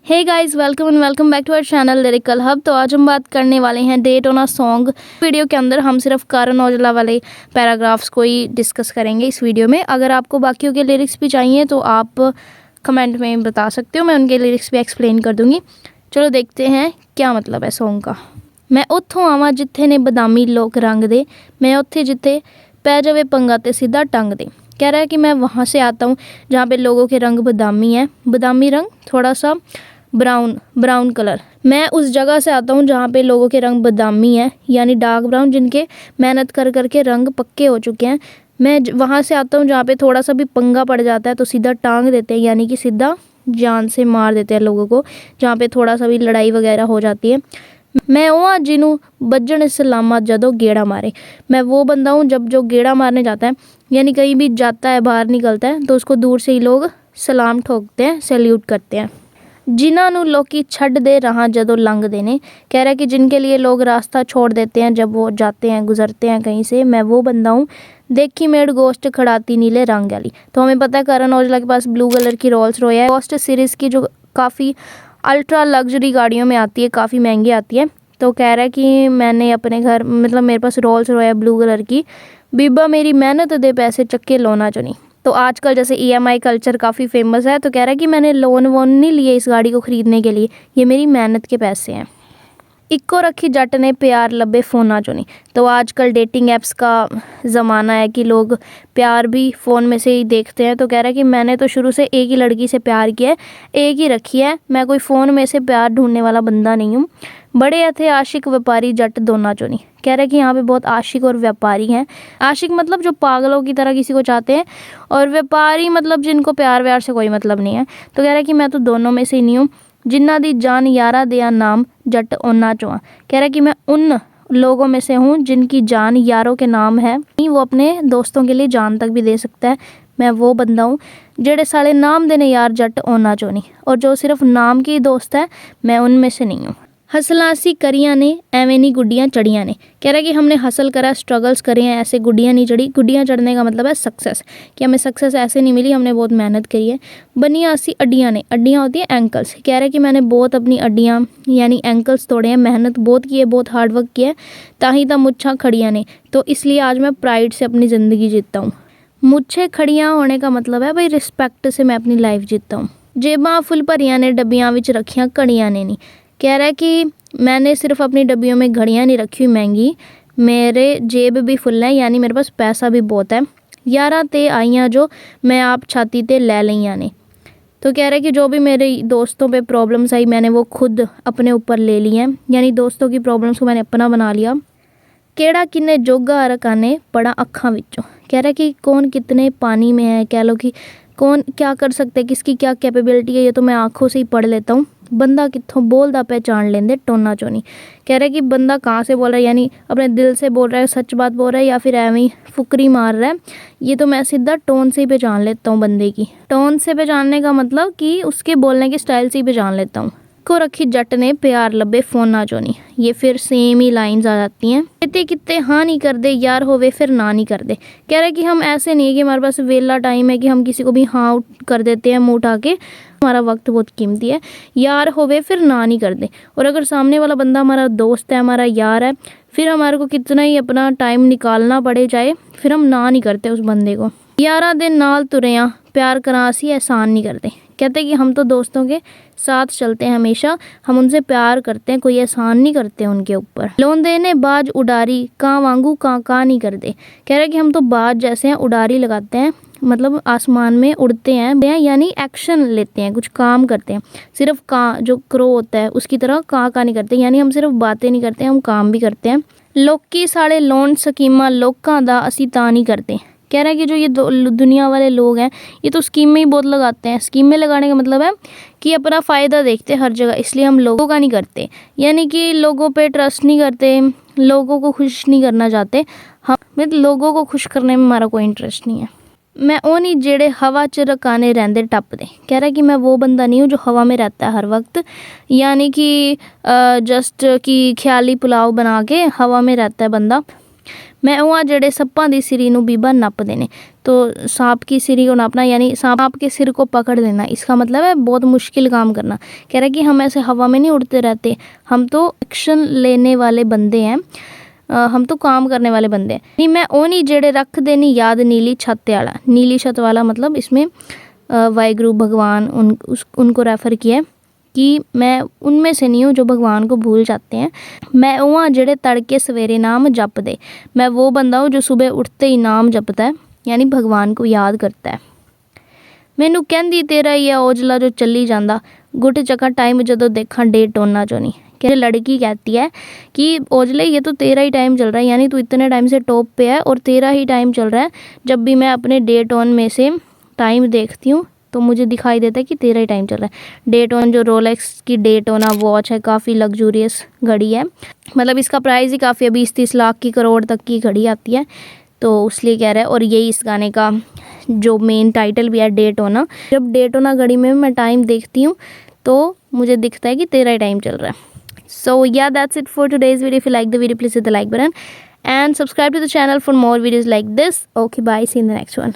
Hey guys, welcome and welcome back to our channel lyrical hub. तो आज हम बात करने वाले हैं date on a song. Video के अंदर हम सिर्फ करण औजला वाले पैराग्राफ्स को ही डिस्कस करेंगे इस वीडियो में। अगर आपको बाकियों के लिरिक्स भी चाहिए तो आप कमेंट में बता सकते हो, मैं उनके लिरिक्स भी एक्सप्लेन कर दूंगी। चलो देखते हैं क्या मतलब है सॉन्ग का। मैं उत्थों आवां जिथे ने बदामी लोग रंग दे, मैं उत्थे जिथे पै जावे पंगा ते सीधा टंग दे। कह रहा है कि मैं वहाँ से आता हूँ जहाँ पे लोगों के रंग बदामी है, बदामी रंग थोड़ा सा ब्राउन कलर। मैं उस जगह से आता हूँ जहाँ पे लोगों के रंग बदामी है यानी डार्क ब्राउन, जिनके मेहनत कर करके रंग पक्के हो चुके हैं। मैं वहाँ से आता हूँ जहाँ पे थोड़ा सा भी पंगा पड़ जाता है तो सीधा टांग देते हैं, यानी कि सीधा जान से मार देते हैं लोगों को, जहाँ पे थोड़ा सा भी लड़ाई वगैरह हो जाती है। मैं वो जिन्हों बज्जन सलामा जदों गेड़ा मारे। मैं वो बंदा हूँ जब जो गेड़ा मारने जाता है, यानी कहीं भी जाता है, बाहर निकलता है तो उसको दूर से ही लोग सलाम ठोकते हैं, सैल्यूट करते हैं। जिन्हां नूं लोकी छड्ड दे राह जदों लंघदे ने। कह रहा है कि जिनके लिए लोग रास्ता छोड़ देते हैं जब वो जाते हैं, गुजरते हैं कहीं से। मैं वो बंदा हूँ देखी मेड गोश्त खड़ाती नीले रंग वाली। तो हमें पता है करण औजला के पास ब्लू कलर की रोल्स रॉय है, गोश्त सीरीज़ की, जो काफ़ी अल्ट्रा लग्जरी गाड़ियों में आती है, काफ़ी महंगी आती है। तो कह रहा है कि मैंने अपने घर, मतलब मेरे पास रोल्स रॉय है ब्लू कलर की, बीबा मेरी मेहनत दे पैसे चक्के लोना चो नहीं। तो आजकल जैसे EMI कल्चर काफ़ी फेमस है, तो कह रहा है कि मैंने लोन वोन नहीं लिए इस गाड़ी को ख़रीदने के लिए, ये मेरी मेहनत के पैसे हैं। इक्को रखी जट ने प्यार लब्बे फ़ोना चो नहीं। तो आजकल डेटिंग ऐप्स का ज़माना है कि लोग प्यार भी फ़ोन में से ही देखते हैं। तो कह रहा है कि मैंने तो शुरू से एक ही लड़की से प्यार किया है, एक ही रखी है, मैं कोई फ़ोन में से प्यार ढूंढने वाला बंदा नहीं हूँ। बड़े थे आशिक व्यापारी जट दोना चो नहीं। कह रहा है कि यहाँ पे बहुत आशिक और व्यापारी हैं। आशिक मतलब जो पागलों की तरह किसी को चाहते हैं, और व्यापारी मतलब जिनको प्यार व्यार से कोई मतलब नहीं है। तो कह रहा है कि मैं तो दोनों में से ही नहीं हूँ। जिन्ना दी जान यारा दिया नाम जट ओना चुआ। कह रहा है कि मैं उन लोगों में से हूँ जिनकी जान यारों के नाम है, वो अपने दोस्तों के लिए जान तक भी दे सकता है। मैं वो बंदा हूँ जेड़े साले नाम देने यार जट ओना चो नहीं, और जो सिर्फ नाम की दोस्त है, मैं उनमें से नहीं हूँ। हसला असी करियां ने एवें नहीं गुड्डियाँ चढ़ियाँ ने। कह रहा है कि हमने हसल करा, स्ट्रगल्स करे हैं, ऐसे गुड्डियाँ नहीं चढ़ी। गुड्डियाँ चढ़ने का मतलब है सक्सेस, कि हमें सक्सेस ऐसे नहीं मिली, हमने बहुत मेहनत करी है। बनिया असी अड्डियाँ ने, अड्डियाँ होती हैं एंकल्स। कह रहा है कि मैंने बहुत अपनी अड्डियाँ यानी एंकल्स तोड़े हैं, मेहनत बहुत की है, बहुत हार्डवर्क किया है। ताही ता मुच्छां खड़ियाँ ने, तो इसलिए आज मैं प्राइड से अपनी ज़िंदगी जीता हूँ। मुझे खड़ियाँ होने का मतलब है भाई रिस्पेक्ट से मैं अपनी लाइफ जीता हूँ। जेबां फुल भरियां ने डब्बियां विच रखियां घड़ियां ने नहीं। कह रहा है कि मैंने सिर्फ अपनी डब्बियों में घड़ियाँ नहीं रखी हुई महंगी, मेरे जेब भी फुल है, यानी मेरे पास पैसा भी बहुत है। यारा ते आइयाँ जो मैं आप छाती ते ले लियाँ ने। तो कह रहा है कि जो भी मेरे दोस्तों पे प्रॉब्लम्स आई, मैंने वो खुद अपने ऊपर ले ली हैं, यानी दोस्तों की प्रॉब्लम्स को मैंने अपना बना लिया। केड़ा किन्ने जोगा रकाने पड़ा अखां विचों। कह रहा है कि कौन कितने पानी में है, कह लो कि कौन क्या कर सकता है, किसकी क्या कैपेबिलिटी है, ये तो मैं आँखों से ही पढ़ लेता हूँ। बंदा कित्थों बोलदा पहचान लेंदे टोना चोनी। कह रहा है कि बंदा कहाँ से बोल रहा है, यानी अपने दिल से बोल रहा है, सच बात बोल रहा है, या फिर ऐਵੇਂ ही फुकरी मार रहा है, ये तो मैं सीधा टोन से ही पहचान लेता हूँ। बंदे की टोन से पहचानने का मतलब कि उसके बोलने के स्टाइल से ही पहचान लेता हूँ। को रखी जट ने प्यार लब्बे फोना चोनी, ये फिर सेम ही लाइंस आ जाती हैं। कितने कितने हाँ नहीं कर दे, यार होवे फिर ना नहीं कर दे। कह रहा है कि हम ऐसे नहीं है कि हमारे पास वेला टाइम है कि हम किसी को भी हाँ कर देते हैं मुँह उठा के। हमारा वक्त बहुत कीमती है, यार होवे फिर ना नहीं कर दे। और अगर सामने वाला बंदा हमारा दोस्त है, हमारा यार है, फिर हमारे को कितना ही अपना टाइम निकालना पड़े जाए, फिर हम ना नहीं करते उस बंदे को। यारा दे नाल तुरिया प्यार करा असी एहसान नहीं करते। कहते हैं कि हम तो दोस्तों के साथ चलते हैं हमेशा, हम उनसे प्यार करते हैं, कोई एहसान नहीं करते उनके ऊपर। लोंदे ने बाज उडारी कां वांगू कां नहीं कर दे। कह रहा है कि हम तो बाज जैसे हैं, उडारी लगाते हैं, मतलब आसमान में उड़ते हैं, यानी एक्शन लेते हैं, कुछ काम करते हैं। सिर्फ कां, जो क्रो होता है उसकी तरह कां नहीं करते, यानी हम सिर्फ बातें नहीं करते, हम काम भी करते हैं। लोकी साढ़े लोन स्कीमां लोकां दा असी तां नहीं करते। कह रहा है कि जो ये दुनिया वाले लोग हैं, ये तो स्कीमें ही बहुत लगाते हैं। स्कीमें लगाने का मतलब है कि अपना फ़ायदा देखते हैं हर जगह, इसलिए हम लोगों का नहीं करते, यानी कि लोगों पे ट्रस्ट नहीं करते, लोगों को खुश नहीं करना चाहते। हम लोगों को खुश करने में हमारा कोई इंटरेस्ट नहीं है। मैं वो नहीं जेड़े हवा च रकाने रहंदे टपदे। कह रहा है कि मैं वो बंदा नहीं हूँ जो हवा में रहता है हर वक्त, यानी कि जस्ट कि ख्याली पुलाव बना के हवा में रहता है बंदा। मैं वहाँ जेड़े सप्पां दी सिरी नूं बीबा नपदे ने। तो सांप की सिरी को नापना यानी सांप के सिर को पकड़ लेना, इसका मतलब है बहुत मुश्किल काम करना। कह रहा है कि हम ऐसे हवा में नहीं उड़ते रहते, हम तो एक्शन लेने वाले बंदे हैं, हम तो काम करने वाले बंदे हैं। नहीं मैं ओ नहीं जेड़े रख देनी याद नीली छत वाला, नीली छत वाला मतलब इसमें वाहिगुरु भगवान उनको रेफ़र किया है कि मैं उनमें से नहीं हूँ जो भगवान को भूल जाते हैं। मैं वो हाँ जेड़े तड़के सवेरे नाम जप दे, मैं वो बंदा हूँ जो सुबह उठते ही नाम जपता है यानी भगवान को याद करता है। मैनू कहंदी तेरा ही है ओजला जो चली जाता, गुट चका टाइम जदों देखा डे टोना जो नहीं। कह लड़की कहती है कि ओजले ये तो तेरा ही टाइम चल रहा है, यानी तू इतने टाइम से टॉप पे है और तेरा ही टाइम चल रहा है। जब भी मैं अपने डे टोन में से टाइम देखती हूँ तो मुझे दिखाई देता है कि तेरा ही टाइम चल रहा है। डेटोन जो रोलेक्स की डेटोना वॉच है, काफ़ी लग्जूरियस घड़ी है, मतलब इसका प्राइस ही काफ़ी है, 20-30 लाख की करोड़ तक की घड़ी आती है, तो इसलिए कह रहा है। और यही इस गाने का जो मेन टाइटल भी है डेटोना। जब डेटोना घड़ी में मैं टाइम देखती हूँ तो मुझे दिखता है कि तेरा ही टाइम चल रहा है। सो या that's it for today's video. If you like the video please hit the like button and subscribe to the channel for more videos like this. Okay, bye, see you in the next one.